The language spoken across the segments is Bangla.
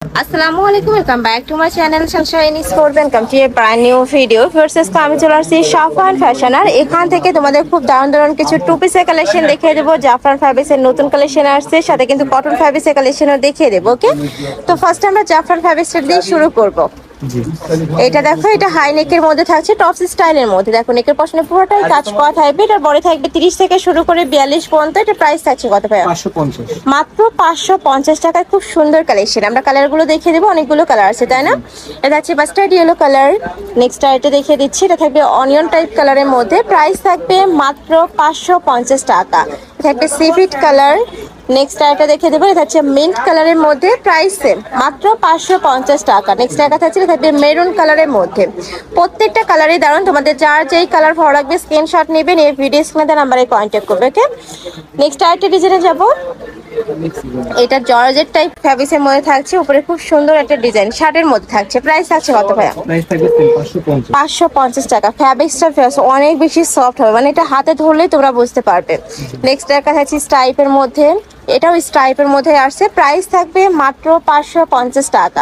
আসসালামু আলাইকুম, welcome back to my channel Sunshine sport. Welcome to A brand new video. First আমি চলে আসছি সাফওয়ান ফ্যাশন, আর এখান থেকে তোমাদের খুব দারুণ কিছু টু পিসের কালেকশন দেখিয়ে দেবো। জাফরান ফ্যাব্রিক্সের নতুন কালেকশন আসছে, সাথে কিন্তু কটন ফ্যাব্রিক্সের কালেকশনও দেখিয়ে দেবো। ওকে, তো ফার্স্ট আমরা জাফরান ফ্যাব্রিক্সের দিয়ে শুরু করবো। এটা দেখো, এটা হাই নেকের মধ্যে থাকছে, টপস স্টাইলের মধ্যে। দেখো নেকের পশনে পুরোটাই কাজ করা থাকবে। এটার বডি থাকবে 30 থেকে শুরু করে 42 পর্যন্ত। এটা প্রাইস থাকছে কত ভাইয়া? 550, মাত্র 550 টাকায় খুব সুন্দর কালেকশন। আমরা কালারগুলো দেখিয়ে দেবো, অনেকগুলো কালার আছে তাই না? এটা হচ্ছে মাস্টার্ড ইয়েলো কালার। নেক্সট এটা দেখিয়ে দিচ্ছি, এটা থাকবে অনিয়ন টাইপ কালারের মধ্যে। প্রাইস থাকবে মাত্র 550 টাকা। এটা থাকবে সিভিট কালার। নেক্সট এটা দেখে দেবো, এটা হচ্ছে মিন্ট কালারের মধ্যে। প্রাইস সেম, মাত্র 550 টাকা। নেক্সট একটা থাকছে, এটা থাকবে মেরুন কালারের মধ্যে। প্রত্যেকটা কালারই দারুন। তোমাদের যার যেই কালার ভালো লাগবে স্ক্রিনশট নেবেন, এই ভিডিও স্ক্রিনে নাম্বারে কন্ট্যাক্ট করবে। ওকে, নেক্সট আরেকটা ডিজাইনে যাবো। এটা জর্জেট টাইপ ফ্যাব্রিক্সের মধ্যে থাকছে, উপরে খুব সুন্দর একটা ডিজাইন শার্টের মধ্যে থাকছে। প্রাইস থাকছে কত ভাইয়া? প্রাইস থাকবে 550, 550 টাকা। ফ্যাব্রিক্সটা অনেক বেশি সফট হবে, মানে এটা হাতে ধরলেই তোমরা বুঝতে পারবে। নেক্সট একটা থাকছে স্ট্রাইপের মধ্যে, এটাও স্ট্রাইপের মধ্যে আসছে। প্রাইস থাকবে মাত্র 550 টাকা।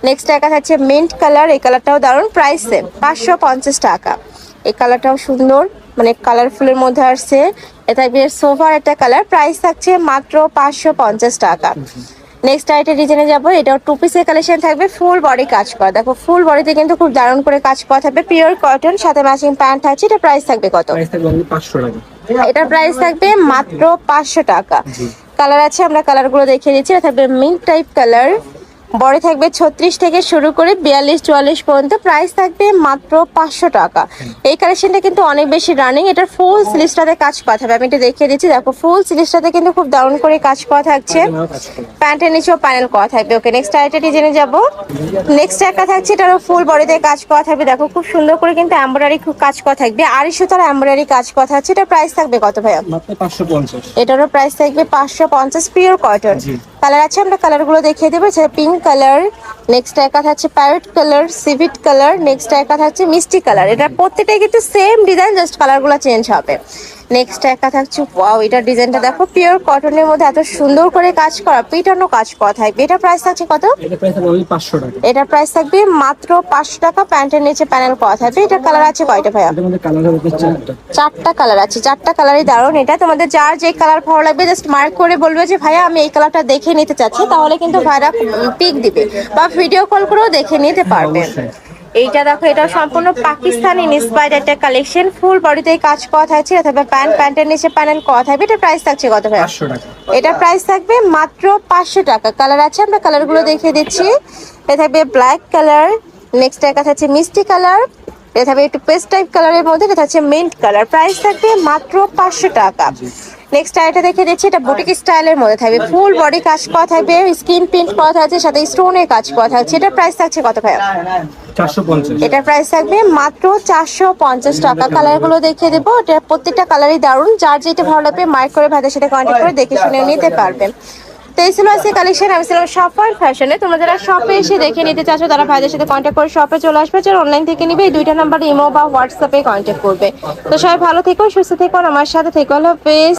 নেক্সট একটা থাকছে মিন্ট কালার, এই কালারটাও দারুণ। প্রাইস সেম, 550 টাকা। এই কালারটাও সুন্দর, মানে কালারফুলের মধ্যে আসছে। এটা সোফার একটা কালার। প্রাইস থাকছে মাত্র 550 টাকা। নেক্সট আইটেম ডিজাইনে যাবো। এটাও টু পিসের কালেকশন থাকবে, ফুল বডি কাজ করা। দেখো ফুল বডিতে কিন্তু খুব দারুণ করে কাজ করা থাকবে, পিওর কটন, সাথে ম্যাচিং প্যান্ট থাকছে। এটা প্রাইস থাকবে কত? প্রাইস থাকবে only 500 টাকা। এটার প্রাইস থাকবে মাত্র 500 টাকা। কালার আছে, আমরা কালারগুলো দেখিয়ে দিচ্ছি। এটা থাকবে মিন্ট টাইপ কালার। বডি থাকবে 36 থেকে শুরু করে 42-44 পর্যন্ত। প্রাইস থাকবে মাত্র 500 টাকা। এই কালেকশনটা কিন্তু অনেক বেশি রানিং। এটার ফুল স্লিভসটাতে কাজ করা থাকবে, আমি এটা দেখিয়ে দিচ্ছি। দেখো ফুল স্লিভসটাতে কিন্তু খুব দারুণ করে কাজ করা থাকছে, প্যান্টের নিচেও প্যানেল করা থাকবে। ওকে, নেক্সট আইটেম ডিজাইনে যাব। নেক্সট একটা থাকছে, এটারও ফুল বডিতে কাজ করা থাকবে। দেখো খুব সুন্দর করে কিন্তু এমব্রয়ডারি খুব কাজ করা থাকবে, আর সুতার এমব্রয়ডারি কাজ করা থাকছে। এটা প্রাইস থাকবে কত ভাইয়া? মাত্র 550। এটারও প্রাইস থাকবে 550, পিওর কটন। কালার আছে, আমরা কালারগুলো দেখিয়ে দেবো। পিঙ্ক কালার, নেক্সট একটা থাকছে প্যারেট কালার, সিভিট কালার, নেক্সট একটা থাকছে মিষ্টি কালার। এটা প্রত্যেকটাই কিন্তু সেম ডিজাইন, জাস্ট কালারগুলো চেঞ্জ হবে। নেক্সট একটা থাকছে, ওয়াও, এটার ডিজাইনটা দেখো, পিওর কটনের মধ্যে এত সুন্দর করে কাজ করা, পিটানো কাজ করা থাকবে। এটা প্রাইস থাকছে কত? এটা প্রাইস থাকবে only 500 টাকা। এটা প্রাইস থাকবে মাত্র 500 টাকা। প্যান্টের নিচে প্যানেল করা থাকবে। এটা কালার আছে কয়টা ভাইয়া? এর মধ্যে কালার হবে 4টা। 4টা কালার আছে, 4টা কালারই দারুণ। এটা তোমাদের যার যে কালার ভালো লাগবে জাস্ট মার্ক করে বলবে যে ভাইয়া আমি এই কালারটা দেখে নিতে চাচ্ছি, তাহলে কিন্তু ভাইরা পিক দিবে বা ভিডিও কল করেও দেখে নিতে পারবে। এইটা দেখো, এটা সম্পূর্ণ পাকিস্তানি ইন্সপায়ার্ড একটা কালেকশন, ফুল বডিতে কাজ করা থাকছে। অথবা প্যান্টের নিচে প্যানেল করা থাকবে। এটা প্রাইস থাকছে কত ভাই? 500 টাকা। এটা প্রাইস থাকবে মাত্র 500 টাকা। কালার আছে, আমরা কালারগুলো দেখিয়ে দিচ্ছি। এটা থাকবে ব্ল্যাক কালার, নেক্সট একটা থাকছে মিষ্টি কালার, এটা থাকবে একটু পেস্ট টাইপ কালারের মধ্যে, এটা থাকছে মিন্ট কালার। প্রাইস থাকবে মাত্র 500 টাকা। নেক্সট আইটা দেখে দিচ্ছি, এটা বুটিক স্টাইলের মধ্যে থাকবে, ফুল বডি কাজ করা থাকবে, স্কিন প্রিন্ট করা থাকছে, সাথে স্টোনের কাজ করা থাকছে। এটা প্রাইস থাকছে কত ভাইয়া? 450। এটা প্রাইস থাকবে মাত্র 450 টাকা। কালারগুলো দেখিয়ে দেবো, এটা প্রত্যেকটা কালারই দারুণ। যার যেটা ভালো লাগবে মার্ক করে ভাইদের সাথে কন্ট্যাক্ট করে দেখে শুনে নিতে পারবেন। তো এই ছিল আজকে কালেকশন। আমি ছিলাম সাফওয়ান ফ্যাশনে। তোমরা যারা শপে এসে দেখে নিতে চাচ্ছ তারা ভাইদের সাথে কন্ট্যাক্ট করে শপে চলে আসবে। যারা অনলাইন থেকে নিবে এই দুইটা নাম্বারে ইমো বা হোয়াটসঅ্যাপে কন্ট্যাক্ট করবে। তো সবাই ভালো থেকো, সুস্থ থেকো, আমার সাথে থেকো। আল্লাহ হাফেজ।